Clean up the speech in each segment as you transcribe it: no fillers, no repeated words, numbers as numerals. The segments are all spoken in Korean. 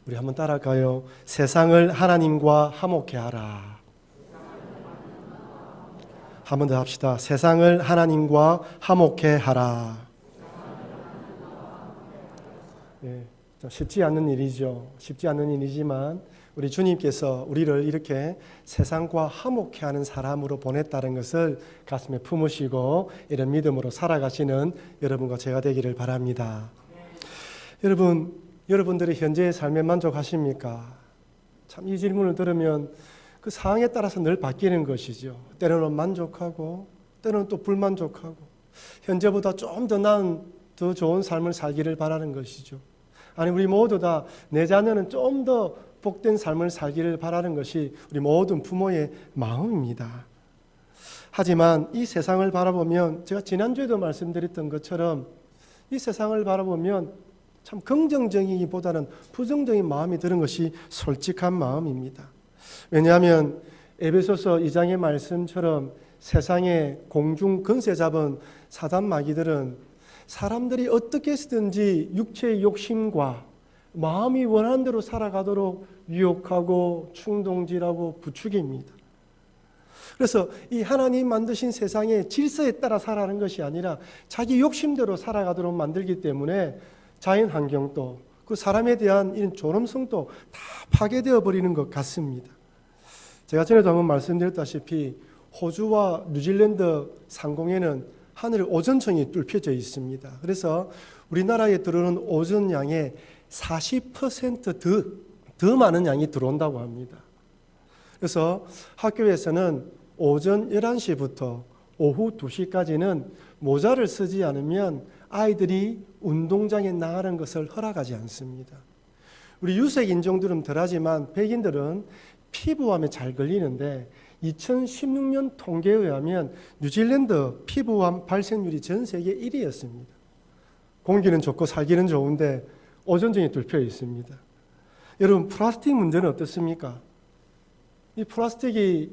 우리 한번 따라가요. 세상을 하나님과 화목케 하라. 한 번 더 합시다. 세상을 하나님과 화목케 하라. 예, 쉽지 않는 일이죠. 쉽지 않는 일이지만 우리 주님께서 우리를 이렇게 세상과 화목케 하는 사람으로 보냈다는 것을 가슴에 품으시고 이런 믿음으로 살아가시는 여러분과 제가 되기를 바랍니다. 여러분들의 현재의 삶에 만족하십니까? 참 이 질문을 들으면 그 상황에 따라서 늘 바뀌는 것이죠. 때로는 만족하고 때로는 또 불만족하고 현재보다 좀 더 나은 더 좋은 삶을 살기를 바라는 것이죠. 아니 우리 모두 다 내 자녀는 좀 더 복된 삶을 살기를 바라는 것이 우리 모든 부모의 마음입니다. 하지만 이 세상을 바라보면 제가 지난주에도 말씀드렸던 것처럼 이 세상을 바라보면 참 긍정적이기보다는 부정적인 마음이 드는 것이 솔직한 마음입니다. 왜냐하면 에베소서 2장의 말씀처럼 세상의 공중 근세 잡은 사단 마귀들은 사람들이 어떻게 해서든지 육체의 욕심과 마음이 원하는 대로 살아가도록 유혹하고 충동질하고 부추깁니다. 그래서 이 하나님 만드신 세상의 질서에 따라 살아가는 것이 아니라 자기 욕심대로 살아가도록 만들기 때문에 자연 환경도 그 사람에 대한 이런 존엄성도 다 파괴되어 버리는 것 같습니다. 제가 전에도 한번 말씀드렸다시피 호주와 뉴질랜드 상공에는 하늘에 오존층이 뚫혀져 있습니다. 그래서 우리나라에 들어오는 오존 양의 40% 더 많은 양이 들어온다고 합니다. 그래서 학교에서는 오전 11시부터 오후 2시까지는 모자를 쓰지 않으면 아이들이 운동장에 나가는 것을 허락하지 않습니다. 우리 유색 인종들은 덜하지만 백인들은 피부암에 잘 걸리는데 2016년 통계에 의하면 뉴질랜드 피부암 발생률이 전 세계 1위였습니다. 공기는 좋고 살기는 좋은데 오존층이 뚫혀 있습니다. 여러분 플라스틱 문제는 어떻습니까? 이 플라스틱이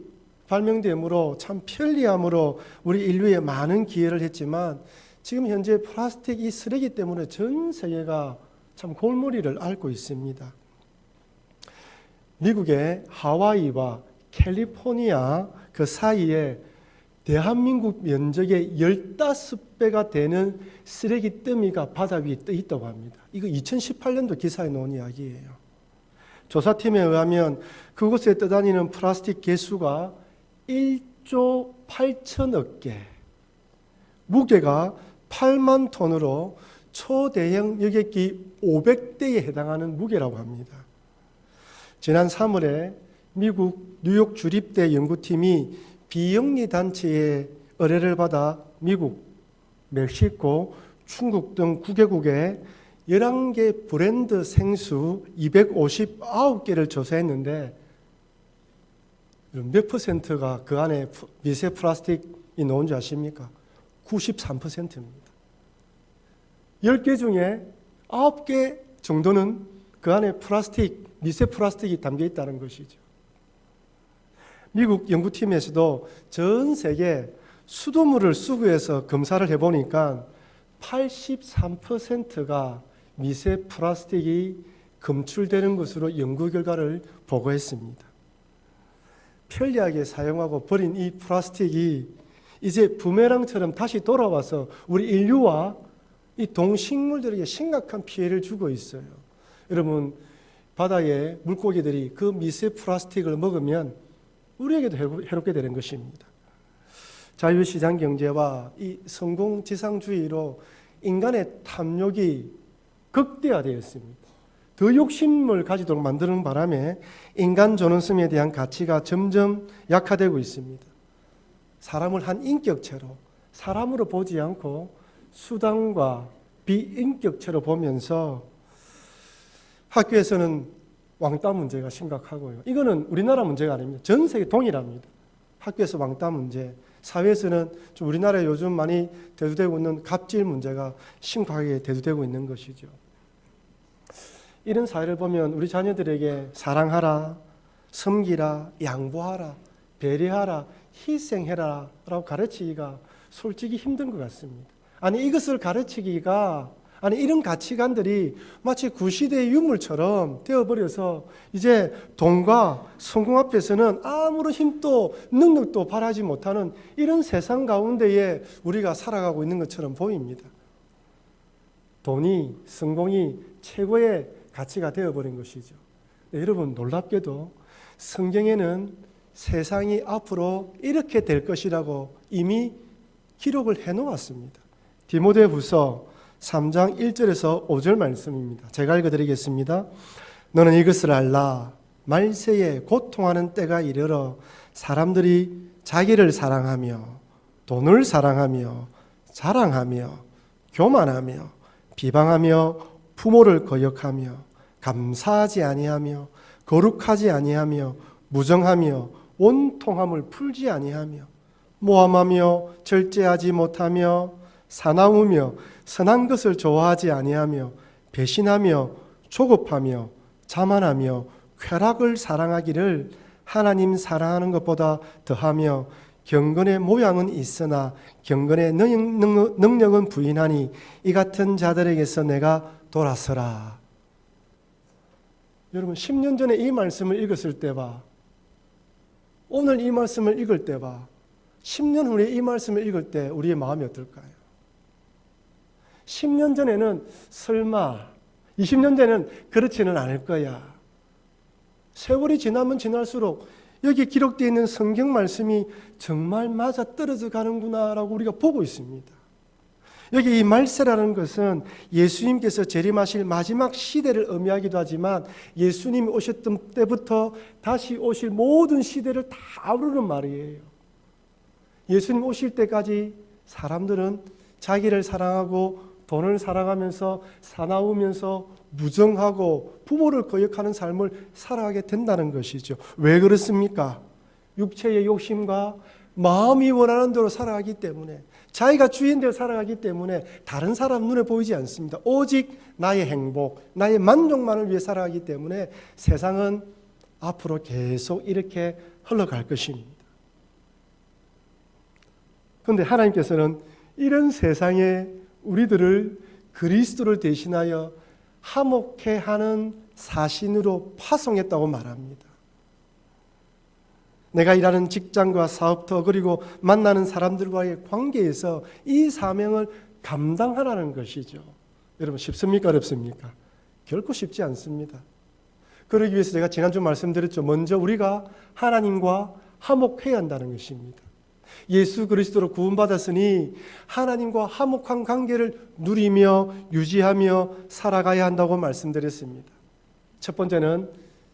발명됨으로 참 편리함으로 우리 인류에 많은 기여를 했지만 지금 현재 플라스틱 이 쓰레기 때문에 전 세계가 참 골머리를 앓고 있습니다. 미국의 하와이와 캘리포니아 그 사이에 대한민국 면적의 15배가 되는 쓰레기 더미가 바다 위에 떠 있다고 합니다. 이거 2018년도 기사에 나온 이야기예요. 조사팀에 의하면 그곳에 떠다니는 플라스틱 개수가 1조 8천억 개, 무게가 8만 톤으로 초대형 여객기 500대에 해당하는 무게라고 합니다. 지난 3월에 미국 뉴욕 주립대 연구팀이 비영리 단체의 의뢰를 받아 미국, 멕시코, 중국 등 9개국에 11개 브랜드 생수 259개를 조사했는데 몇 퍼센트가 그 안에 미세 플라스틱이 나온 줄 아십니까? 93%입니다. 10개 중에 9개 정도는 그 안에 미세 플라스틱이 담겨 있다는 것이죠. 미국 연구팀에서도 전 세계 수돗물을 수거해서 검사를 해보니까 83%가 미세 플라스틱이 검출되는 것으로 연구 결과를 보고했습니다. 편리하게 사용하고 버린 이 플라스틱이 이제 부메랑처럼 다시 돌아와서 우리 인류와 이 동식물들에게 심각한 피해를 주고 있어요. 여러분, 바다의 물고기들이 그 미세 플라스틱을 먹으면 우리에게도 해롭게 되는 것입니다. 자유시장 경제와 이 성공지상주의로 인간의 탐욕이 극대화되었습니다. 더 욕심을 가지도록 만드는 바람에 인간 존엄성에 대한 가치가 점점 약화되고 있습니다. 사람을 한 인격체로 사람으로 보지 않고 수단과 비인격체로 보면서 학교에서는 왕따 문제가 심각하고요. 이거는 우리나라 문제가 아닙니다. 전 세계 동일합니다. 학교에서 왕따 문제, 사회에서는 좀 우리나라에 요즘 많이 대두되고 있는 갑질 문제가 심각하게 대두되고 있는 것이죠. 이런 사회를 보면 우리 자녀들에게 사랑하라, 섬기라, 양보하라, 배려하라, 희생해라 라고 가르치기가 솔직히 힘든 것 같습니다. 아니 이것을 가르치기가 아니 이런 가치관들이 마치 구시대의 유물처럼 되어버려서 이제 돈과 성공 앞에서는 아무런 힘도 능력도 발하지 못하는 이런 세상 가운데에 우리가 살아가고 있는 것처럼 보입니다. 돈이, 성공이 최고의 가치가 되어버린 것이죠. 네, 여러분 놀랍게도 성경에는 세상이 앞으로 이렇게 될 것이라고 이미 기록을 해놓았습니다. 디모데후서 3장 1절에서 5절 말씀입니다. 제가 읽어드리겠습니다. 너는 이것을 알라. 말세에 고통하는 때가 이르러 사람들이 자기를 사랑하며 돈을 사랑하며 자랑하며 교만하며 비방하며 부모를 거역하며 감사하지 아니하며 거룩하지 아니하며 무정하며 원통함을 풀지 아니하며 모함하며 절제하지 못하며 사나우며 선한 것을 좋아하지 아니하며 배신하며 조급하며 자만하며 쾌락을 사랑하기를 하나님 사랑하는 것보다 더하며 경건의 모양은 있으나 경건의 능력은 부인하니 이 같은 자들에게서 내가 돌아서라. 여러분 10년 전에 이 말씀을 읽었을 때와 오늘 이 말씀을 읽을 때와 10년 후에 이 말씀을 읽을 때 우리의 마음이 어떨까요? 10년 전에는 설마, 20년 전에는 그렇지는 않을 거야. 세월이 지나면 지날수록 여기 기록되어 있는 성경 말씀이 정말 맞아 떨어져 가는구나라고 우리가 보고 있습니다. 여기 이 말세라는 것은 예수님께서 재림하실 마지막 시대를 의미하기도 하지만 예수님이 오셨던 때부터 다시 오실 모든 시대를 다 아우르는 말이에요. 예수님 오실 때까지 사람들은 자기를 사랑하고 돈을 사랑하면서 사나우면서 무정하고 부모를 거역하는 삶을 살아가게 된다는 것이죠. 왜 그렇습니까? 육체의 욕심과 마음이 원하는 대로 살아가기 때문에 자기가 주인되어 살아가기 때문에 다른 사람 눈에 보이지 않습니다. 오직 나의 행복, 나의 만족만을 위해 살아가기 때문에 세상은 앞으로 계속 이렇게 흘러갈 것입니다. 그런데 하나님께서는 이런 세상에 우리들을 그리스도를 대신하여 화목해 하는 사신으로 파송했다고 말합니다. 내가 일하는 직장과 사업터 그리고 만나는 사람들과의 관계에서 이 사명을 감당하라는 것이죠. 여러분 쉽습니까? 어렵습니까? 결코 쉽지 않습니다. 그러기 위해서 제가 지난주 말씀드렸죠. 먼저 우리가 하나님과 화목해야 한다는 것입니다. 예수 그리스도로 구원받았으니 하나님과 화목한 관계를 누리며 유지하며 살아가야 한다고 말씀드렸습니다. 첫 번째는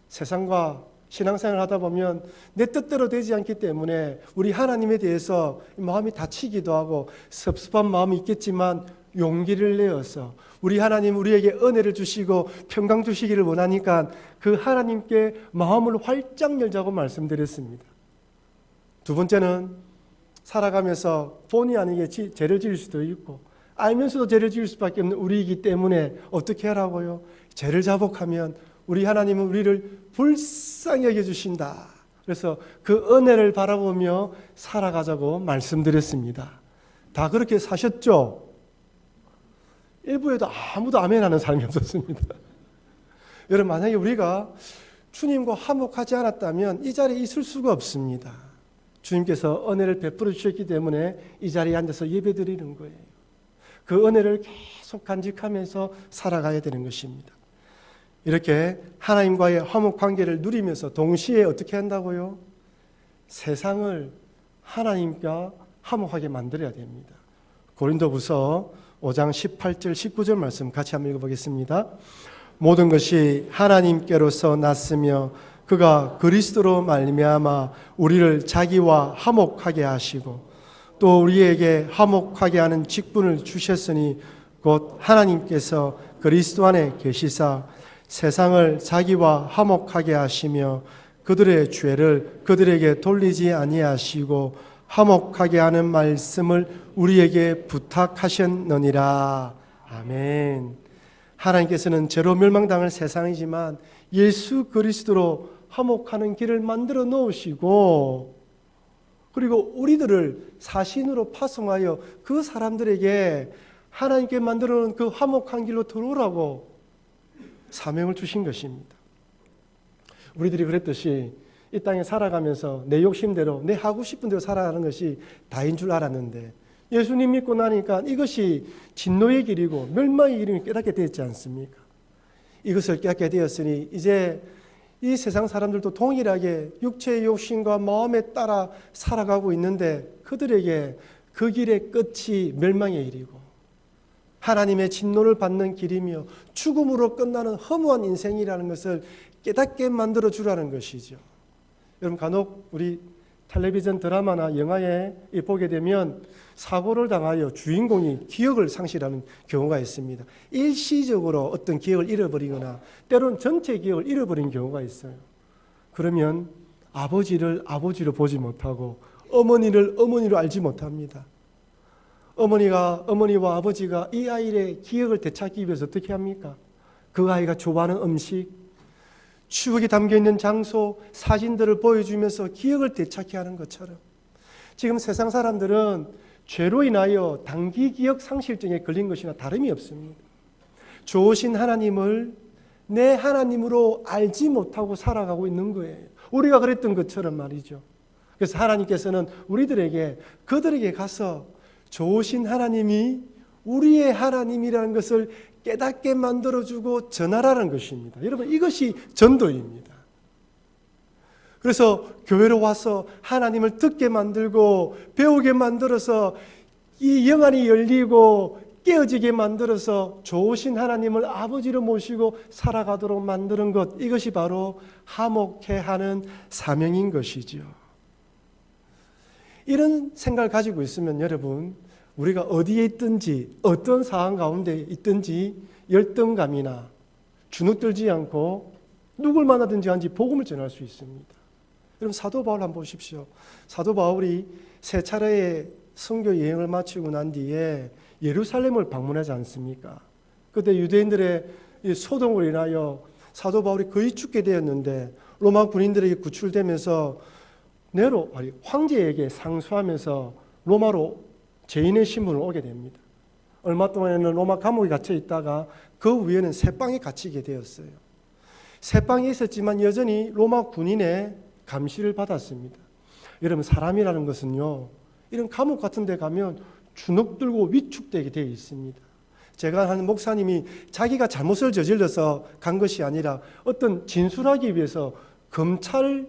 세상과 신앙생활을 하다 보면 내 뜻대로 되지 않기 때문에 우리 하나님에 대해서 마음이 다치기도 하고 섭섭한 마음이 있겠지만 용기를 내어서 우리 하나님 우리에게 은혜를 주시고 평강 주시기를 원하니까 그 하나님께 마음을 활짝 열자고 말씀드렸습니다. 두 번째는 살아가면서 본의 아니게 죄를 지을 수도 있고 알면서도 죄를 지을 수밖에 없는 우리이기 때문에 어떻게 하라고요? 죄를 자복하면 우리 하나님은 우리를 불쌍히 여겨주신다. 그래서 그 은혜를 바라보며 살아가자고 말씀드렸습니다. 다 그렇게 사셨죠? 일부에도 아무도 아멘 하는 사람이 없었습니다. 여러분 만약에 우리가 주님과 화목하지 않았다면 이 자리에 있을 수가 없습니다. 주님께서 은혜를 베풀어 주셨기 때문에 이 자리에 앉아서 예배드리는 거예요. 그 은혜를 계속 간직하면서 살아가야 되는 것입니다. 이렇게 하나님과의 화목 관계를 누리면서 동시에 어떻게 한다고요? 세상을 하나님과 화목하게 만들어야 됩니다. 고린도후서 5장 18절 19절 말씀 같이 한번 읽어보겠습니다. 모든 것이 하나님께로서 났으며 그가 그리스도로 말미암아 우리를 자기와 화목하게 하시고 또 우리에게 화목하게 하는 직분을 주셨으니 곧 하나님께서 그리스도 안에 계시사 세상을 자기와 화목하게 하시며 그들의 죄를 그들에게 돌리지 아니하시고 화목하게 하는 말씀을 우리에게 부탁하셨느니라. 아멘. 하나님께서는 죄로 멸망당할 세상이지만 예수 그리스도로 화목하는 길을 만들어 놓으시고 그리고 우리들을 사신으로 파송하여 그 사람들에게 하나님께 만들어 놓은 그 화목한 길로 들어오라고 사명을 주신 것입니다. 우리들이 그랬듯이 이 땅에 살아가면서 내 욕심대로 내 하고 싶은 대로 살아가는 것이 다인 줄 알았는데 예수님 믿고 나니까 이것이 진노의 길이고 멸망의 길임을 깨닫게 되었지 않습니까? 이것을 깨닫게 되었으니 이제 이 세상 사람들도 동일하게 육체의 욕심과 마음에 따라 살아가고 있는데 그들에게 그 길의 끝이 멸망의 길이고 하나님의 진노를 받는 길이며 죽음으로 끝나는 허무한 인생이라는 것을 깨닫게 만들어 주라는 것이죠. 여러분 간혹 우리 텔레비전 드라마나 영화에 보게 되면 사고를 당하여 주인공이 기억을 상실하는 경우가 있습니다. 일시적으로 어떤 기억을 잃어버리거나 때로는 전체 기억을 잃어버린 경우가 있어요. 그러면 아버지를 아버지로 보지 못하고 어머니를 어머니로 알지 못합니다. 어머니와 아버지가 이 아이의 기억을 되찾기 위해서 어떻게 합니까? 그 아이가 좋아하는 음식, 추억이 담겨있는 장소, 사진들을 보여주면서 기억을 되찾게 하는 것처럼 지금 세상 사람들은 죄로 인하여 단기 기억 상실증에 걸린 것이나 다름이 없습니다. 좋으신 하나님을 내 하나님으로 알지 못하고 살아가고 있는 거예요. 우리가 그랬던 것처럼 말이죠. 그래서 하나님께서는 우리들에게 그들에게 가서 좋으신 하나님이 우리의 하나님이라는 것을 깨닫게 만들어주고 전하라는 것입니다. 여러분 이것이 전도입니다. 그래서 교회로 와서 하나님을 듣게 만들고 배우게 만들어서 이 영안이 열리고 깨어지게 만들어서 좋으신 하나님을 아버지로 모시고 살아가도록 만드는 것, 이것이 바로 화목해 하는 사명인 것이죠. 이런 생각을 가지고 있으면 여러분 우리가 어디에 있든지 어떤 상황 가운데 있든지 열등감이나 주눅들지 않고 누굴 만나든지 한지 복음을 전할 수 있습니다. 여러분 사도 바울 한번 보십시오. 사도 바울이 세 차례의 선교 여행을 마치고 난 뒤에 예루살렘을 방문하지 않습니까? 그때 유대인들의 소동으로 인하여 사도 바울이 거의 죽게 되었는데 로마 군인들에게 구출되면서 네로 황제에게 상수하면서 로마로 죄인의 신분을 오게 됩니다. 얼마 동안에는 로마 감옥에 갇혀 있다가 그 위에는 새방에 갇히게 되었어요. 새방에 있었지만 여전히 로마 군인의 감시를 받았습니다. 여러분 사람이라는 것은요, 이런 감옥 같은 데 가면 주눅들고 위축되게 되어 있습니다. 제가 아는 목사님이 자기가 잘못을 저질러서 간 것이 아니라 어떤 진술하기 위해서 검찰에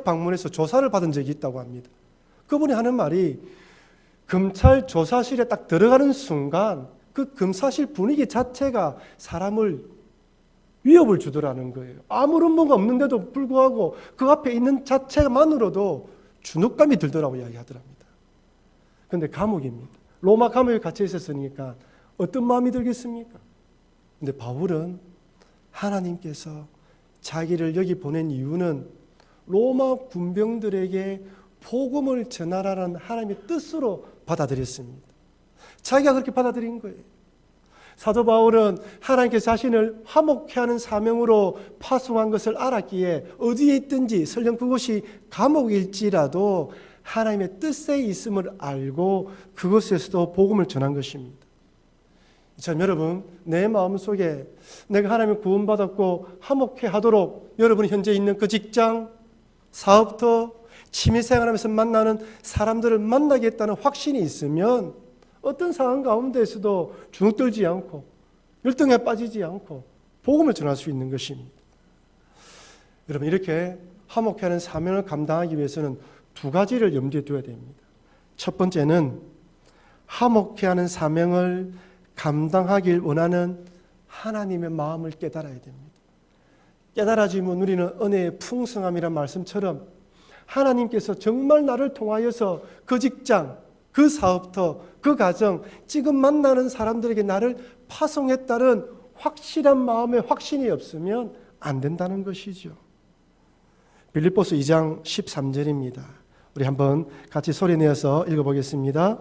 방문해서 조사를 받은 적이 있다고 합니다. 그분이 하는 말이 검찰 조사실에 딱 들어가는 순간 그 검사실 분위기 자체가 사람을 위협을 주더라는 거예요. 아무런 뭐가 없는데도 불구하고 그 앞에 있는 자체만으로도 주눅감이 들더라고 이야기하더랍니다. 그런데 감옥입니다. 로마 감옥에 갇혀 있었으니까 어떤 마음이 들겠습니까? 근데 바울은 하나님께서 자기를 여기 보낸 이유는 로마 군병들에게 복음을 전하라는 하나님의 뜻으로 받아들였습니다. 자기가 그렇게 받아들인 거예요. 사도 바울은 하나님께서 자신을 화목케 하는 사명으로 파송한 것을 알았기에 어디에 있든지 설령 그곳이 감옥일지라도 하나님의 뜻에 있음을 알고 그것에서도 복음을 전한 것입니다. 참 여러분, 내 마음속에 내가 하나님을 구원받았고 화목케 하도록 여러분이 현재 있는 그 직장, 사업터, 취미생활하면서 만나는 사람들을 만나겠다는 확신이 있으면 어떤 상황 가운데에서도 주눅들지 않고 열등에 빠지지 않고 복음을 전할 수 있는 것입니다. 여러분 이렇게 화목케 하는 사명을 감당하기 위해서는 두 가지를 염두에 둬야 됩니다. 첫 번째는 화목케 하는 사명을 감당하길 원하는 하나님의 마음을 깨달아야 됩니다. 깨달아지면 우리는 은혜의 풍성함이란 말씀처럼 하나님께서 정말 나를 통하여서 그 직장, 그 사업터, 그 가정, 지금 만나는 사람들에게 나를 파송했다는 확실한 마음의 확신이 없으면 안 된다는 것이죠. 빌립보서 2장 13절입니다. 우리 한번 같이 소리내어서 읽어보겠습니다.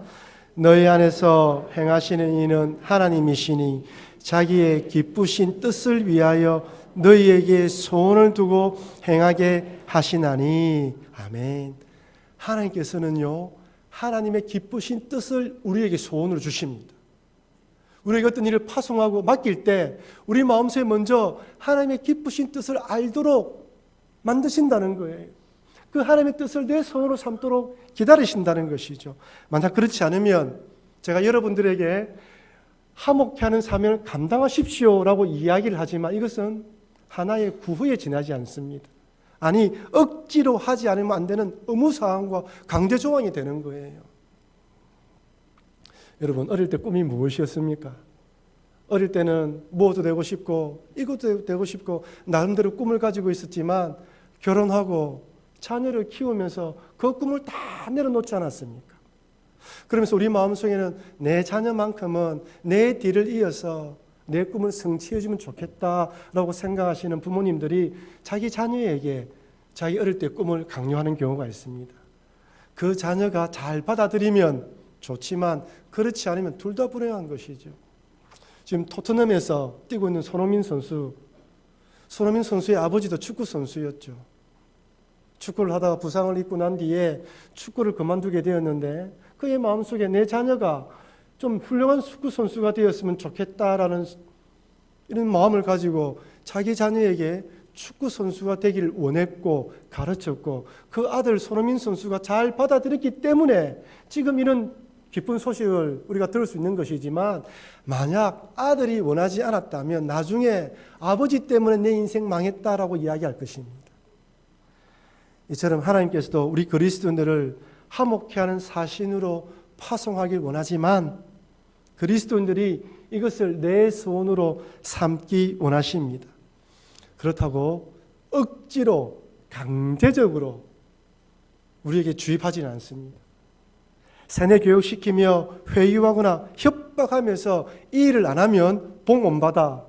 너희 안에서 행하시는 이는 하나님이시니 자기의 기쁘신 뜻을 위하여 너희에게 소원을 두고 행하게 하시나니. 아멘. 하나님께서는요, 하나님의 기쁘신 뜻을 우리에게 소원으로 주십니다. 우리에게 어떤 일을 파송하고 맡길 때 우리 마음속에 먼저 하나님의 기쁘신 뜻을 알도록 만드신다는 거예요. 그 하나님의 뜻을 내 손으로 삼도록 기다리신다는 것이죠. 만약 그렇지 않으면 제가 여러분들에게 화목케 하는 사명을 감당하십시오라고 이야기를 하지만 이것은 하나의 구호에 지나지 않습니다. 아니, 억지로 하지 않으면 안 되는 의무사항과 강제조항이 되는 거예요. 여러분, 어릴 때 꿈이 무엇이었습니까? 어릴 때는 뭐도 되고 싶고 이것도 되고 싶고 나름대로 꿈을 가지고 있었지만 결혼하고 자녀를 키우면서 그 꿈을 다 내려놓지 않았습니까? 그러면서 우리 마음속에는 내 자녀만큼은 내 뒤를 이어서 내 꿈을 성취해주면 좋겠다라고 생각하시는 부모님들이 자기 자녀에게 자기 어릴 때 꿈을 강요하는 경우가 있습니다. 그 자녀가 잘 받아들이면 좋지만 그렇지 않으면 둘 다 불행한 것이죠. 지금 토트넘에서 뛰고 있는 손흥민 선수의 아버지도 축구 선수였죠. 축구를 하다가 부상을 입고 난 뒤에 축구를 그만두게 되었는데 그의 마음속에 내 자녀가 좀 훌륭한 축구 선수가 되었으면 좋겠다라는 이런 마음을 가지고 자기 자녀에게 축구 선수가 되기를 원했고 가르쳤고 그 아들 손흥민 선수가 잘 받아들였기 때문에 지금 이런 기쁜 소식을 우리가 들을 수 있는 것이지만 만약 아들이 원하지 않았다면 나중에 아버지 때문에 내 인생 망했다라고 이야기할 것입니다. 이처럼 하나님께서도 우리 그리스도인들을 화목케 하는 사신으로 파송하길 원하지만 그리스도인들이 이것을 내 손으로 삼기 원하십니다. 그렇다고 억지로 강제적으로 우리에게 주입하지는 않습니다. 세뇌 교육시키며 회유하거나 협박하면서 이 일을 안 하면 복 못 받아,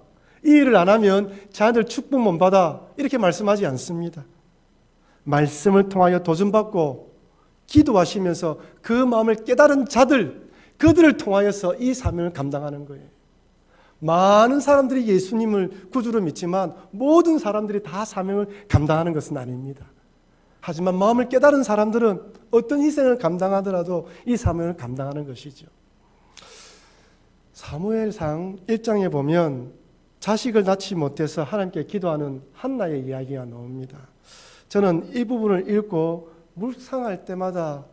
이 일을 안 하면 자녀들 축복 못 받아 이렇게 말씀하지 않습니다. 말씀을 통하여 도전받고 기도하시면서 그 마음을 깨달은 자들, 그들을 통하여서 이 사명을 감당하는 거예요. 많은 사람들이 예수님을 구주로 믿지만 모든 사람들이 다 사명을 감당하는 것은 아닙니다. 하지만 마음을 깨달은 사람들은 어떤 희생을 감당하더라도 이 사명을 감당하는 것이죠. 사무엘상 1장에 보면 자식을 낳지 못해서 하나님께 기도하는 한나의 이야기가 나옵니다. 저는 이 부분을 읽고 묵상할 때마다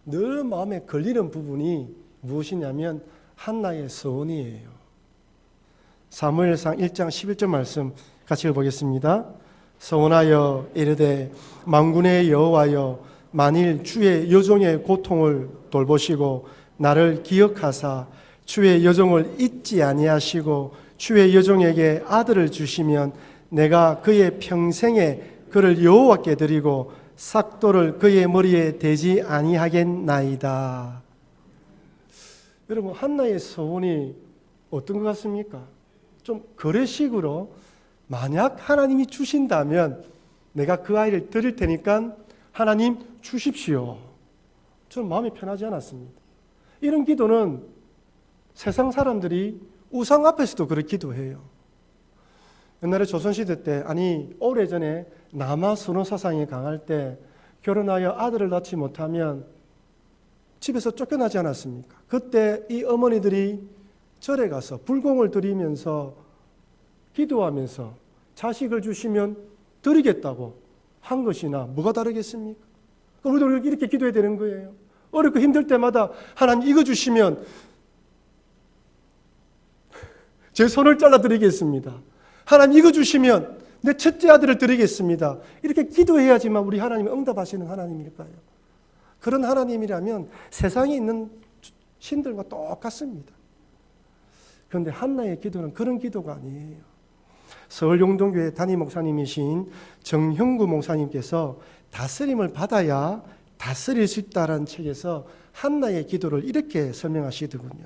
늘 마음에 걸리는 부분이 무엇이냐면 한나의 서원이에요. 사무엘상 1장 11절 말씀 같이 읽어보겠습니다. 서원하여 이르되 만군의 여호와여 만일 주의 여종의 고통을 돌보시고 나를 기억하사 주의 여종을 잊지 아니하시고 주의 여종에게 아들을 주시면 내가 그의 평생에 그를 여호와께 드리고 삭도를 그의 머리에 대지 아니하겠나이다. 여러분, 한나의 서원이 어떤 것 같습니까? 좀 거래식으로 만약 하나님이 주신다면 내가 그 아이를 드릴 테니까 하나님 주십시오. 저는 마음이 편하지 않았습니다. 이런 기도는 세상 사람들이 우상 앞에서도 그렇게 기도해요. 옛날에 조선시대 때, 아니 오래전에 남아 선호사상이 강할 때 결혼하여 아들을 낳지 못하면 집에서 쫓겨나지 않았습니까? 그때 이 어머니들이 절에 가서 불공을 드리면서 기도하면서 자식을 주시면 드리겠다고 한 것이나 뭐가 다르겠습니까? 우리도 이렇게 기도해야 되는 거예요. 어렵고 힘들 때마다 하나님 이거 주시면 제 손을 잘라 드리겠습니다. 하나님 이거 주시면 내 첫째 아들을 드리겠습니다. 이렇게 기도해야지만 우리 하나님이 응답하시는 하나님일까요? 그런 하나님이라면 세상에 있는 신들과 똑같습니다. 그런데 한나의 기도는 그런 기도가 아니에요. 서울용동교회 담임 목사님이신 정형구 목사님께서 다스림을 받아야 다스릴 수 있다라는 책에서 한나의 기도를 이렇게 설명하시더군요.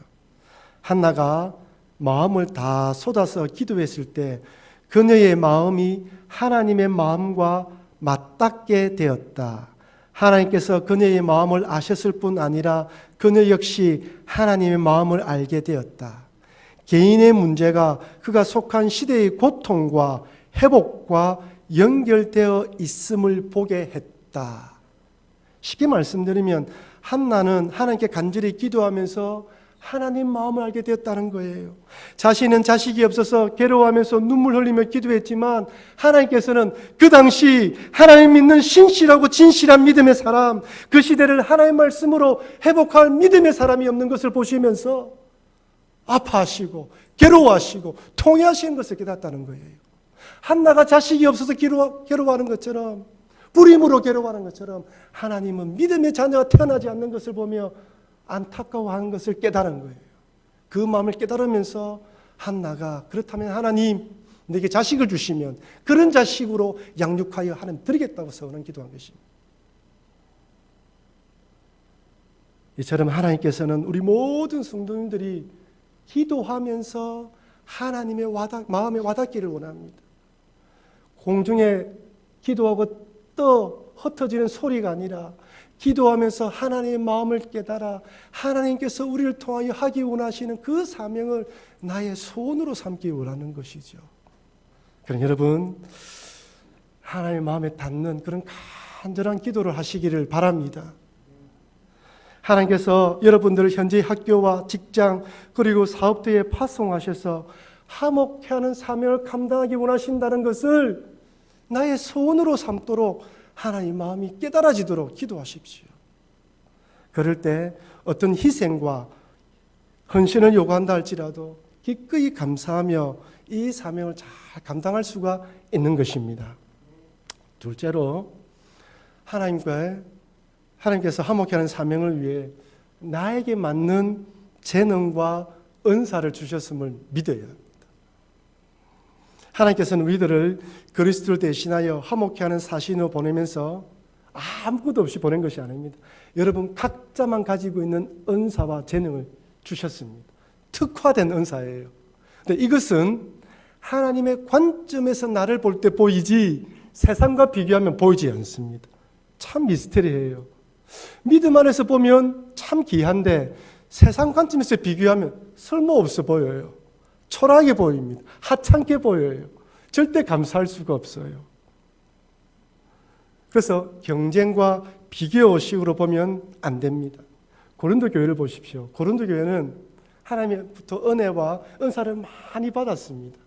한나가 마음을 다 쏟아서 기도했을 때 그녀의 마음이 하나님의 마음과 맞닿게 되었다. 하나님께서 그녀의 마음을 아셨을 뿐 아니라 그녀 역시 하나님의 마음을 알게 되었다. 개인의 문제가 그가 속한 시대의 고통과 회복과 연결되어 있음을 보게 했다. 쉽게 말씀드리면 한나는 하나님께 간절히 기도하면서 하나님 마음을 알게 되었다는 거예요. 자신은 자식이 없어서 괴로워하면서 눈물 흘리며 기도했지만 하나님께서는 그 당시 하나님 믿는 신실하고 진실한 믿음의 사람, 그 시대를 하나님의 말씀으로 회복할 믿음의 사람이 없는 것을 보시면서 아파하시고 괴로워하시고 통회하시는 것을 깨닫다는 거예요. 한나가 자식이 없어서 괴로워하는 것처럼, 불임으로 괴로워하는 것처럼 하나님은 믿음의 자녀가 태어나지 않는 것을 보며 안타까워하는 것을 깨달은 거예요. 그 마음을 깨달으면서 한나가 그렇다면 하나님 내게 자식을 주시면 그런 자식으로 양육하여 하나님 드리겠다고 서원한 기도한 것입니다. 이처럼 하나님께서는 우리 모든 성도님들이 기도하면서 하나님의 마음에 와닿기를 원합니다. 공중에 기도하고 떠 흩어지는 소리가 아니라 기도하면서 하나님의 마음을 깨달아 하나님께서 우리를 통하여 하기 원하시는 그 사명을 나의 소원으로 삼기 원하는 것이죠. 그럼 여러분, 하나님의 마음에 닿는 그런 간절한 기도를 하시기를 바랍니다. 하나님께서 여러분들을 현재 학교와 직장 그리고 사업대에 파송하셔서 화목케 하는 사명을 감당하기 원하신다는 것을 나의 소원으로 삼도록 하나님 마음이 깨달아지도록 기도하십시오. 그럴 때 어떤 희생과 헌신을 요구한다 할지라도 기꺼이 감사하며 이 사명을 잘 감당할 수가 있는 것입니다. 둘째로 하나님께서 화목케 하는 사명을 위해 나에게 맞는 재능과 은사를 주셨음을 믿어야 합니다. 하나님께서는 우리들을 그리스도를 대신하여 화목케 하는 사신으로 보내면서 아무것도 없이 보낸 것이 아닙니다. 여러분 각자만 가지고 있는 은사와 재능을 주셨습니다. 특화된 은사예요. 근데 이것은 하나님의 관점에서 나를 볼 때 보이지 세상과 비교하면 보이지 않습니다. 참 미스터리해요. 믿음 안에서 보면 참 귀한데 세상 관점에서 비교하면 쓸모없어 보여요. 초라하게 보입니다. 하찮게 보여요. 절대 감사할 수가 없어요. 그래서 경쟁과 비교식으로 보면 안 됩니다. 고린도 교회를 보십시오. 고린도 교회는 하나님부터 은혜와 은사를 많이 받았습니다.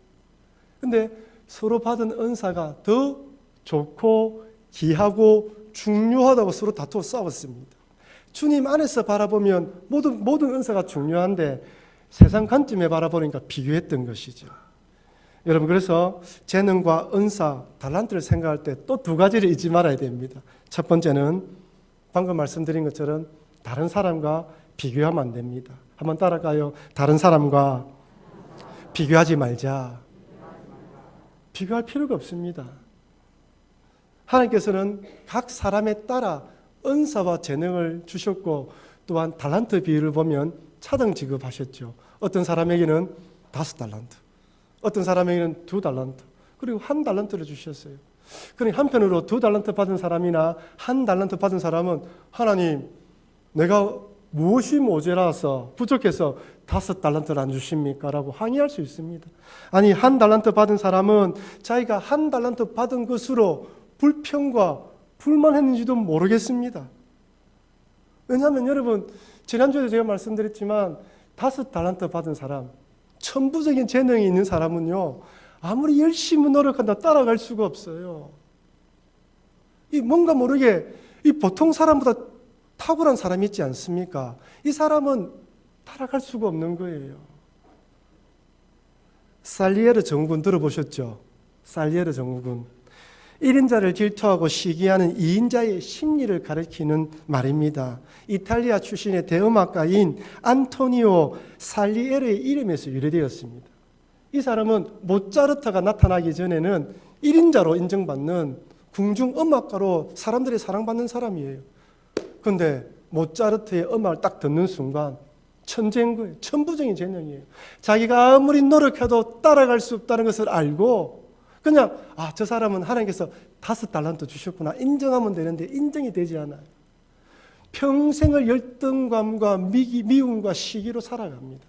근데 서로 받은 은사가 더 좋고 귀하고 중요하다고 서로 다투어 싸웠습니다. 주님 안에서 바라보면 모든 은사가 중요한데 세상 관점에 바라보니까 비교했던 것이죠. 여러분 그래서 재능과 은사, 달란트를 생각할 때 또 두 가지를 잊지 말아야 됩니다. 첫 번째는 방금 말씀드린 것처럼 다른 사람과 비교하면 안 됩니다. 한번 따라가요. 다른 사람과 비교하지 말자. 비교할 필요가 없습니다. 하나님께서는 각 사람에 따라 은사와 재능을 주셨고 또한 달란트 비율을 보면 차등 지급하셨죠. 어떤 사람에게는 5달란트, 어떤 사람에게는 2달란트, 그리고 1달란트를 주셨어요. 그러니 한편으로 2달란트 받은 사람이나 1달란트 받은 사람은 하나님, 내가 무엇이 모자라서 부족해서 5달란트를 안 주십니까? 라고 항의할 수 있습니다. 아니 1달란트 받은 사람은 자기가 1달란트 받은 것으로 불평과 불만했는지도 모르겠습니다. 왜냐하면 여러분 지난주에 제가 말씀드렸지만 5달란트 받은 사람, 천부적인 재능이 있는 사람은요 아무리 열심히 노력한다 따라갈 수가 없어요. 이 뭔가 모르게 이 보통 사람보다 탁월한 사람이 있지 않습니까? 이 사람은 따라갈 수가 없는 거예요. 살리에르 정군 들어보셨죠? 살리에르 정군. 1인자를 질투하고 시기하는 2인자의 심리를 가리키는 말입니다. 이탈리아 출신의 대음악가인 안토니오 살리에르의 이름에서 유래되었습니다. 이 사람은 모차르트가 나타나기 전에는 1인자로 인정받는 궁중음악가로 사람들이 사랑받는 사람이에요. 그런데 모차르트의 음악을 딱 듣는 순간 천재인 거예요. 천부적인 재능이에요. 자기가 아무리 노력해도 따라갈 수 없다는 것을 알고 그냥 저 사람은 하나님께서 5달란트 주셨구나 인정하면 되는데 인정이 되지 않아요. 평생을 열등감과 미움과 시기로 살아갑니다.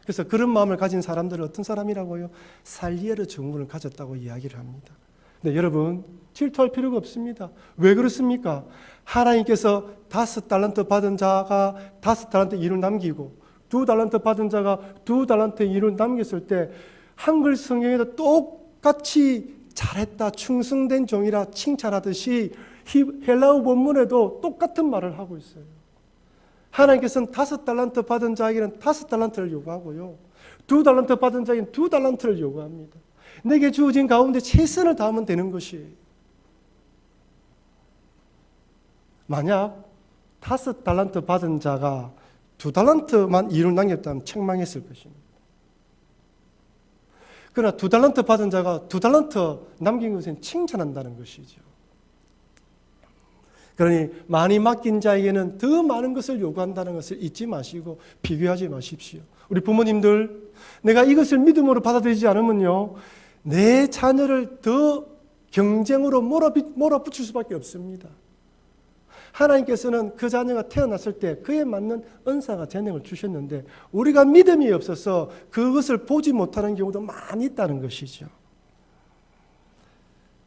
그래서 그런 마음을 가진 사람들은 어떤 사람이라고요? 살리에르 정군을 가졌다고 이야기를 합니다. 근데 여러분 질투할 필요가 없습니다. 왜 그렇습니까? 하나님께서 5달란트 받은 자가 5달란트 일을 남기고 2달란트 받은 자가 2달란트 일을 남겼을 때 한글 성경에도 똑같이 잘했다, 충성된 종이라 칭찬하듯이 헬라어 본문에도 똑같은 말을 하고 있어요. 하나님께서는 5달란트 받은 자에게는 5달란트를 요구하고요. 2달란트 받은 자에게는 2달란트를 요구합니다. 내게 주어진 가운데 최선을 다하면 되는 것이에요. 만약 5달란트 받은 자가 2달란트만 일을 남겼다면 책망했을 것입니다. 그러나 2달란트 받은 자가 2달란트 남긴 것은 칭찬한다는 것이죠. 그러니 많이 맡긴 자에게는 더 많은 것을 요구한다는 것을 잊지 마시고 비교하지 마십시오. 우리 부모님들, 내가 이것을 믿음으로 받아들이지 않으면요, 내 자녀를 더 경쟁으로 몰아붙일 수밖에 없습니다. 하나님께서는 그 자녀가 태어났을 때 그에 맞는 은사가 재능을 주셨는데 우리가 믿음이 없어서 그것을 보지 못하는 경우도 많이 있다는 것이죠.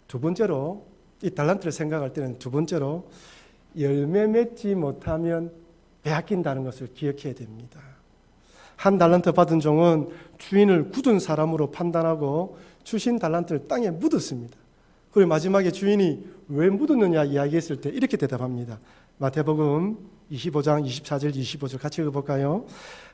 두 번째로, 이 달란트를 생각할 때는 두 번째로 열매 맺지 못하면 빼앗긴다는 것을 기억해야 됩니다. 1달란트 받은 종은 주인을 굳은 사람으로 판단하고 주신 달란트를 땅에 묻었습니다. 그리고 마지막에 주인이 왜 묻었느냐 이야기했을 때 이렇게 대답합니다. 마태복음 25장 24절 25절 같이 읽어볼까요?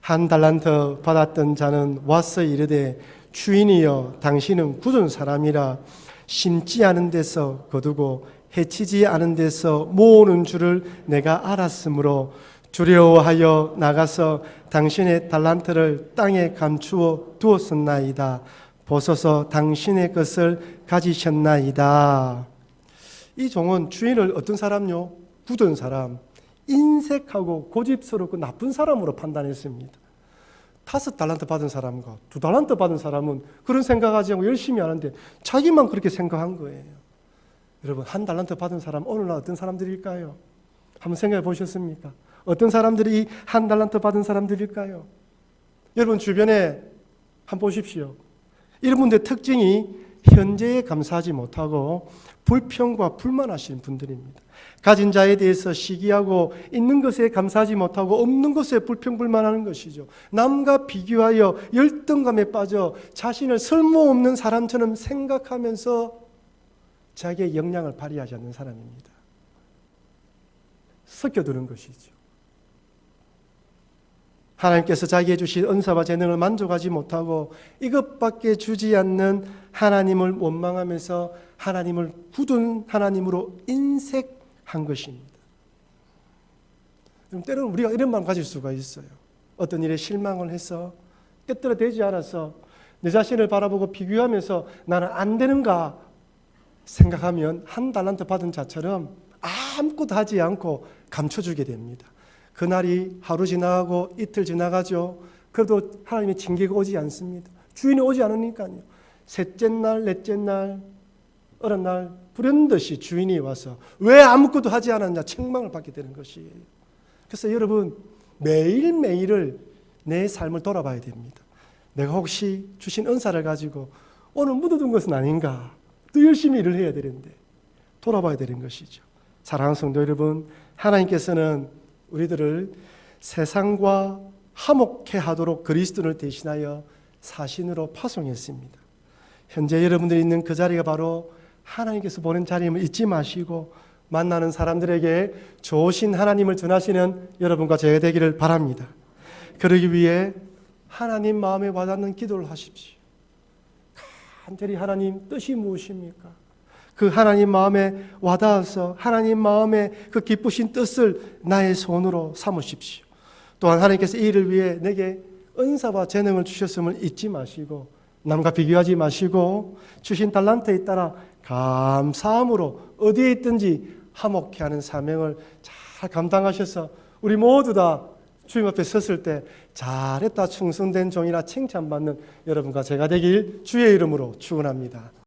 1달란트 받았던 자는 와서 이르되 주인이여 당신은 굳은 사람이라 심지 않은 데서 거두고 해치지 않은 데서 모으는 줄을 내가 알았으므로 두려워하여 나가서 당신의 달란트를 땅에 감추어 두었었나이다. 보소서 당신의 것을 가지셨나이다. 이 종은 주인을 어떤 사람요? 굳은 사람, 인색하고 고집스럽고 나쁜 사람으로 판단했습니다. 5달란트 받은 사람과 2달란트 받은 사람은 그런 생각하지 않고 열심히 하는데 자기만 그렇게 생각한 거예요. 여러분, 1달란트 받은 사람 오늘날 어떤 사람들일까요? 한번 생각해 보셨습니까? 어떤 사람들이 이 1달란트 받은 사람들일까요? 여러분 주변에 한번 보십시오. 이분들의 특징이 현재에 감사하지 못하고 불평과 불만하시는 분들입니다. 가진 자에 대해서 시기하고 있는 것에 감사하지 못하고 없는 것에 불평불만하는 것이죠. 남과 비교하여 열등감에 빠져 자신을 쓸모없는 사람처럼 생각하면서 자기의 역량을 발휘하지 않는 사람입니다. 섞여드는 것이죠. 하나님께서 자기에 주신 은사와 재능을 만족하지 못하고 이것밖에 주지 않는 하나님을 원망하면서 하나님을 굳은 하나님으로 인색한 것입니다. 때로는 우리가 이런 마음 가질 수가 있어요. 어떤 일에 실망을 해서 뜻대로 되지 않아서 내 자신을 바라보고 비교하면서 나는 안 되는가 생각하면 1달란트 받은 자처럼 아무것도 하지 않고 감춰주게 됩니다. 그날이 하루 지나가고 이틀 지나가죠. 그래도 하나님의 징계가 오지 않습니다. 주인이 오지 않으니까요. 셋째 날, 넷째 날, 어느 날 불현듯이 주인이 와서 왜 아무것도 하지 않았냐 책망을 받게 되는 것이에요. 그래서 여러분 매일매일을 내 삶을 돌아봐야 됩니다. 내가 혹시 주신 은사를 가지고 오늘 묻어둔 것은 아닌가? 또 열심히 일을 해야 되는데 돌아봐야 되는 것이죠. 사랑하는 성도 여러분, 하나님께서는 우리들을 세상과 화목해 하도록 그리스도를 대신하여 사신으로 파송했습니다. 현재 여러분들이 있는 그 자리가 바로 하나님께서 보낸 자리임을 잊지 마시고 만나는 사람들에게 좋으신 하나님을 전하시는 여러분과 제가 되기를 바랍니다. 그러기 위해 하나님 마음에 와닿는 기도를 하십시오. 간절히 하나님 뜻이 무엇입니까? 그 하나님 마음에 와닿아서 하나님 마음에 그 기쁘신 뜻을 나의 손으로 삼으십시오. 또한 하나님께서 이 일을 위해 내게 은사와 재능을 주셨음을 잊지 마시고 남과 비교하지 마시고 주신 달란트에 따라 감사함으로 어디에 있든지 화목케 하는 사명을 잘 감당하셔서 우리 모두 다 주님 앞에 섰을 때 잘했다 충성된 종이라 칭찬받는 여러분과 제가 되길 주의 이름으로 축원합니다.